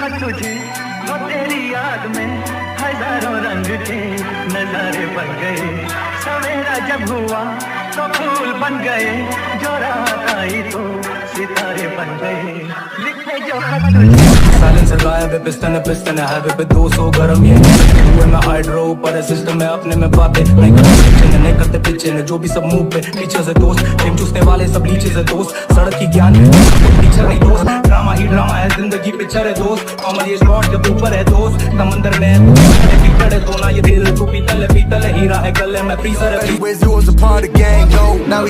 देखा तुझे वो तेरी याद में हजारों रंग के नजारे बन गए। सवेरा जब हुआ तो फूल बन गए, जो रात आई तो सितारे बन गए। लिखे जो खत तुझे साइलेंसर गायब है, पिस्टन है हाईवे पे 200 गरम ये हुए मैं हाइड्रो ऊपर है सिस्टम है अपने में बातें नहीं करते नहीं करते पीछे ने जो भी सब मुंह पे पीछे से दोस्त टीम चूसने वाले सब नीचे से दोस्त सड़क की ज्ञान है टीचर नहीं दोस्त ड्रामा ही ड्रामा है जिंदगी पिक्चर है दोस्त कॉमन ये स्पॉट जब ऊपर है दोस्त समंदर में पीतल है सोना ये दिल तू पीतल है हीरा है गले में फ्रीजर है Anyways, it was a part of the game, no. Now we